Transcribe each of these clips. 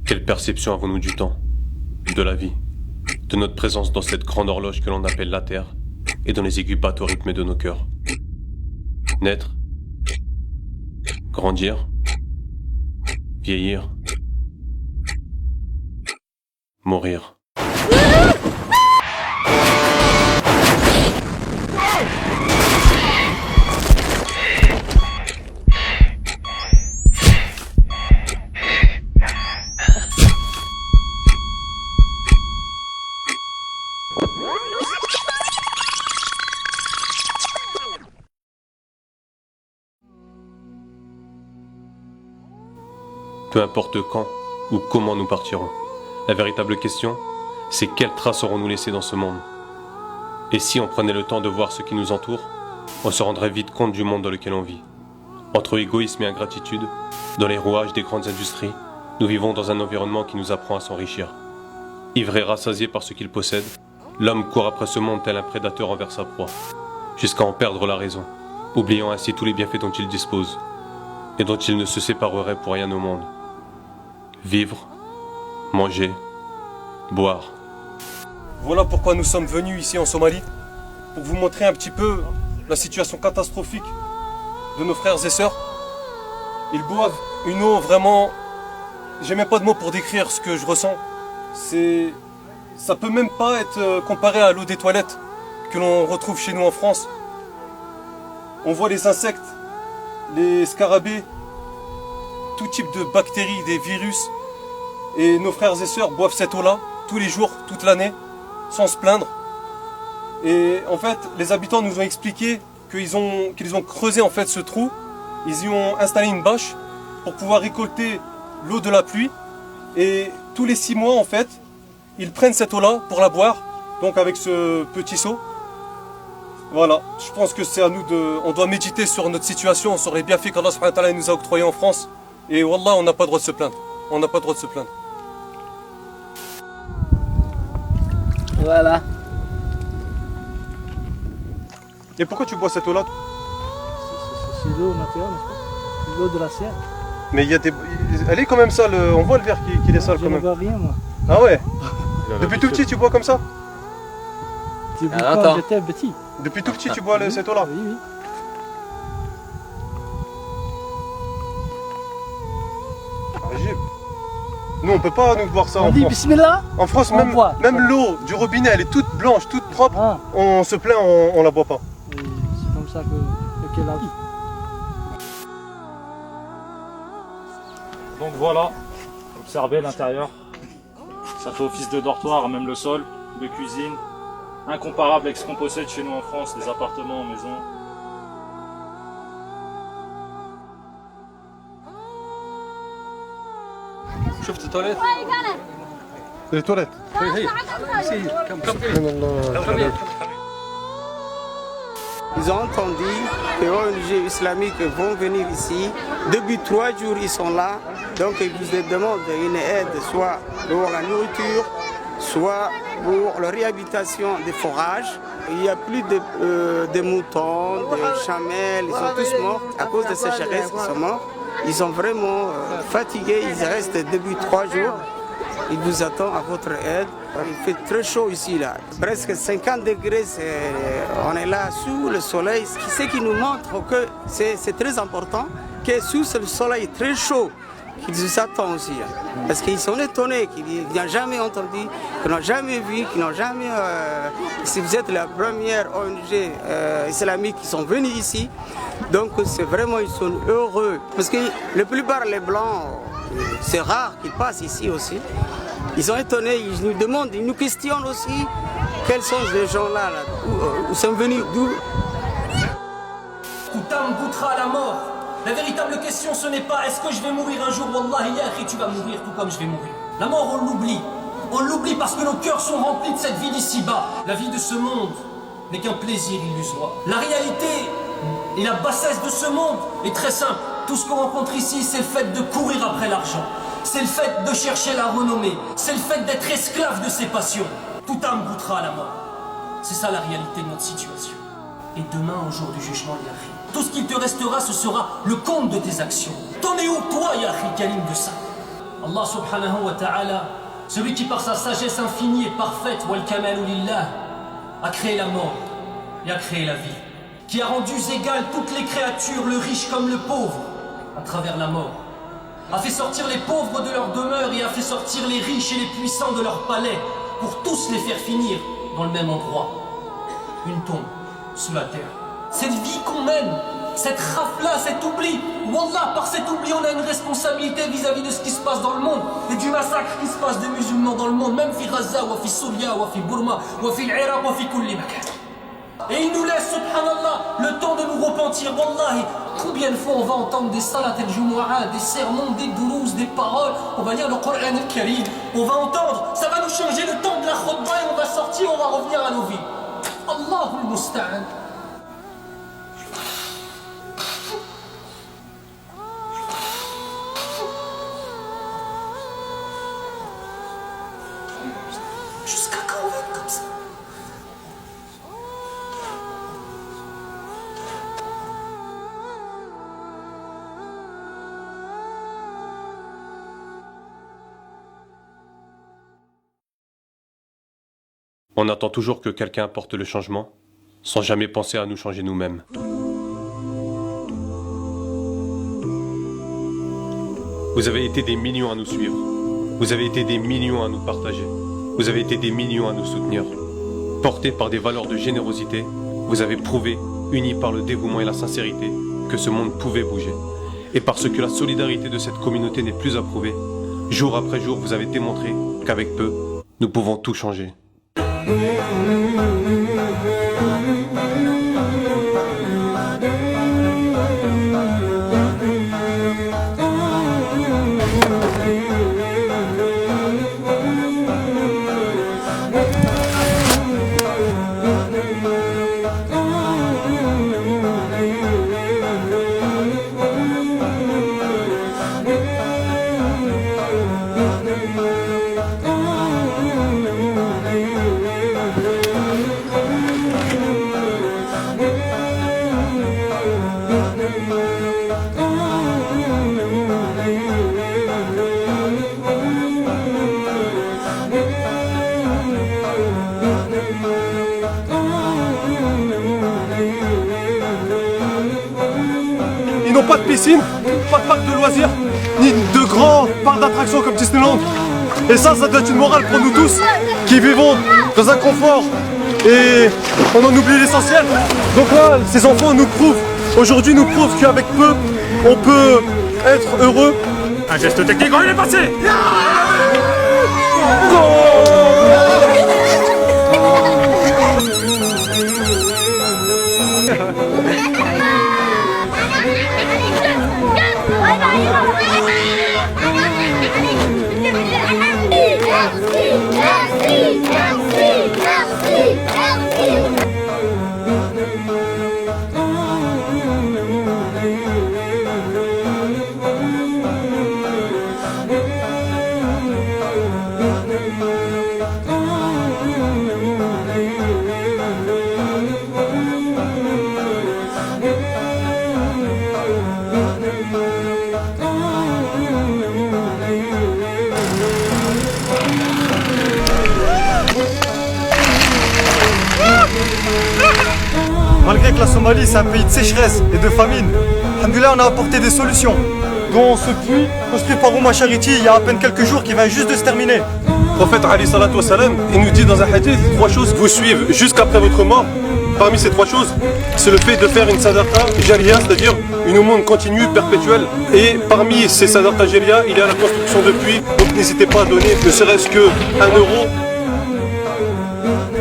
Quelle perception avons-nous du temps, de la vie, de notre présence dans cette grande horloge que l'on appelle la Terre et dont les aiguilles battent au rythme de nos cœurs? Naître, grandir, vieillir, mourir. Peu importe quand ou comment nous partirons, la véritable question, c'est quelles traces aurons-nous laissées dans ce monde? Et si on prenait le temps de voir ce qui nous entoure, on se rendrait vite compte du monde dans lequel on vit. Entre égoïsme et ingratitude, dans les rouages des grandes industries, nous vivons dans un environnement qui nous apprend à s'enrichir. Ivre et rassasié par ce qu'il possède, l'homme court après ce monde tel un prédateur envers sa proie, jusqu'à en perdre la raison, oubliant ainsi tous les bienfaits dont il dispose, et dont il ne se séparerait pour rien au monde. Vivre, manger, boire. Voilà pourquoi nous sommes venus ici en Somalie, pour vous montrer un petit peu la situation catastrophique de nos frères et sœurs. Ils boivent une eau vraiment... J'ai même pas de mots pour décrire ce que je ressens. Ça peut même pas être comparé à l'eau des toilettes que l'on retrouve chez nous en France. On voit les insectes, les scarabées, tout type de bactéries, des virus. Et nos frères et sœurs boivent cette eau-là tous les jours, toute l'année, sans se plaindre. Et en fait, les habitants nous ont expliqué qu'ils ont creusé en fait ce trou. Ils y ont installé une bâche pour pouvoir récolter l'eau de la pluie. Et tous les 6 mois, en fait, ils prennent cette eau-là pour la boire, donc avec ce petit seau. Voilà, je pense que c'est à nous on doit méditer sur notre situation, sur les bienfaits qu'Allah subhanahu wa ta'ala nous a octroyés en France. Et wallah, on n'a pas le droit de se plaindre. On n'a pas le droit de se plaindre. Voilà. Et pourquoi tu bois cette eau-là? C'est l'eau naturelle, n'est-ce pas? L'eau de la Sierre. Mais il y a des... Elle est quand même sale, on voit le verre qui est sale Je quand ne même. vois rien, moi. Ah ouais? Depuis tout petit tu bois comme ça? Depuis quand j'étais petit. Depuis tout petit tu bois cette eau-là? Oui, oui. Régime. Nous on peut pas nous boire ça On en dit France. bismillah. En France on boit. même l'eau du robinet elle est toute blanche, toute propre. Ah. On se plaint, on la boit pas. Et c'est comme ça que la vie. Donc voilà, observez l'intérieur. Ça fait office de dortoir, même le sol, de cuisine. Incomparable avec ce qu'on possède chez nous en France, des appartements, maisons. شفت التواليت؟ التواليت Ils ont entendu que les ONG islamiques vont venir ici. Depuis 3 jours, ils sont là. Donc, ils vous demandent une aide, soit pour la nourriture, soit pour la réhabilitation des forages. Il n'y a plus de moutons, de chamelles, ils sont tous morts à cause de ces sécheresse, ils sont morts. Ils sont vraiment fatigués, ils restent depuis 3 jours. Ils vous attendent à votre aide. Il fait très chaud ici, là. Presque 50 degrés, on est là sous le soleil. Ce qui nous montre que c'est très important, que sous le soleil très chaud, qu'ils nous attendent aussi. Parce qu'ils sont étonnés, qu'ils n'ont jamais entendu, qu'ils n'ont jamais vu, qu'ils n'ont jamais... si vous êtes la première ONG islamique qui sont venus ici, donc c'est vraiment, ils sont heureux. Parce que la plupart des Blancs, c'est rare qu'ils passent ici aussi. Ils sont étonnés, ils nous demandent, ils nous questionnent aussi quels sont ces gens-là, où sont venus, d'où. Toutam goûtera à la mort. La véritable question ce n'est pas est-ce que je vais mourir un jour, Wallahi ya akhi, tu vas mourir tout comme je vais mourir. La mort on l'oublie. On l'oublie parce que nos cœurs sont remplis de cette vie d'ici-bas. La vie de ce monde n'est qu'un plaisir illusoire. La réalité et la bassesse de ce monde est très simple. Tout ce qu'on rencontre ici, c'est le fait de courir après l'argent. C'est le fait de chercher la renommée. C'est le fait d'être esclave de ses passions. Tout âme goûtera à la mort. C'est ça la réalité de notre situation. Et demain, au jour du jugement, Yahi, tout ce qu'il te restera, ce sera le compte de tes actions. T'en es où, toi, Yahi Kalim, de ça? Allah subhanahu wa ta'ala, celui qui par sa sagesse infinie et parfaite, wal kamalu lillah, a créé la mort et a créé la vie, qui a rendu égales toutes les créatures, le riche comme le pauvre, à travers la mort, a fait sortir les pauvres de leur demeure et a fait sortir les riches et les puissants de leur palais, pour tous les faire finir dans le même endroit, une tombe sous la terre. Cette vie qu'on mène, cette rafle-là, cet oubli, wallah, par cet oubli on a une responsabilité vis-à-vis de ce qui se passe dans le monde et du massacre qui se passe des musulmans dans le monde, même fi Gaza, ou fi Souria, ou fi Burma, ou fi l'Iraq, ou fi kulli makan. Et il nous laisse, subhanallah, le temps de nous repentir, wallahi. Combien de fois on va entendre des salat al-Jumu'ah, des sermons, des doulouz, des paroles, on va lire le Coran al-Karim, on va entendre, ça va nous changer le temps de la khutbah et on va sortir, on va revenir à nos vies. Allahul Musta'an. Jusqu'à quand on va être comme ça? On attend toujours que quelqu'un apporte le changement, sans jamais penser à nous changer nous-mêmes. Vous avez été des millions à nous suivre. Vous avez été des millions à nous partager. Vous avez été des millions à nous soutenir. Portés par des valeurs de générosité, vous avez prouvé, unis par le dévouement et la sincérité, que ce monde pouvait bouger. Et parce que la solidarité de cette communauté n'est plus à prouver, jour après jour, vous avez démontré qu'avec peu, nous pouvons tout changer. Ils n'ont pas de piscine, pas de parc de loisirs, ni de grands parcs d'attractions comme Disneyland. Et ça doit être une morale pour nous tous qui vivons dans un confort et on en oublie l'essentiel. Donc là, ces enfants nous prouvent, aujourd'hui nous prouvent qu'avec peu, on peut être heureux. Un geste technique, il est passé. Malgré que la Somalie c'est un pays de sécheresse et de famine, alhamdoulilah, on a apporté des solutions, dont ce puits construit par Ouma Charity il y a à peine quelques jours qui vient juste de se terminer. Le prophète Ali salatu wassalam, il nous dit dans un hadith, 3 choses vous suivent jusqu'après votre mort. Parmi ces 3 choses, c'est le fait de faire une sadaqa jariya, c'est-à-dire une aumône continue, perpétuelle. Et parmi ces sadaqa jariya, il y a la construction de puits, donc n'hésitez pas à donner ne serait-ce que 1 euro.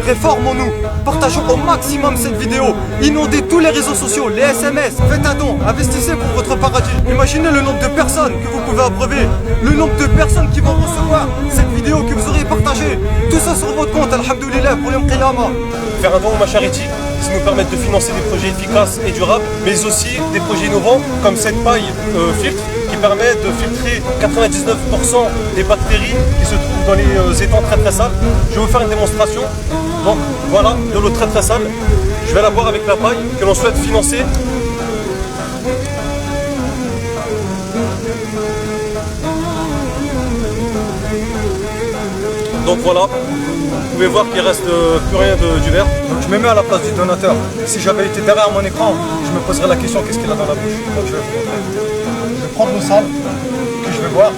Réformons-nous, partageons au maximum cette vidéo, inondez tous les réseaux sociaux, les SMS, faites un don, investissez pour votre paradis. Imaginez le nombre de personnes que vous pouvez abreuver, le nombre de personnes qui vont recevoir cette vidéo que vous aurez partagée. Tout ça sur votre compte, alhamdoulilah, pour Yom Qiyamah. Faire un don au Charity, ça nous permet de financer des projets efficaces et durables, mais aussi des projets innovants comme cette paille filtre qui permet de filtrer 99% des bactéries qui se trouvent dans les étangs très très sales. Je vais vous faire une démonstration. Donc voilà, de l'eau très très sale. Je vais la boire avec la paille que l'on souhaite financer. Donc voilà, vous pouvez voir qu'il reste plus rien du verre. Donc je me mets à la place du donateur. Si j'avais été derrière mon écran, je me poserais la question qu'est-ce qu'il a dans la bouche. Donc je vais vous montrer. Je vais prendre le sable que je vais boire.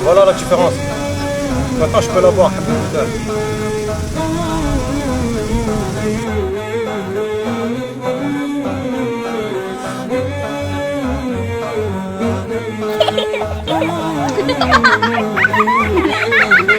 Voilà la différence. Maintenant je peux la boire. Ha ha ha!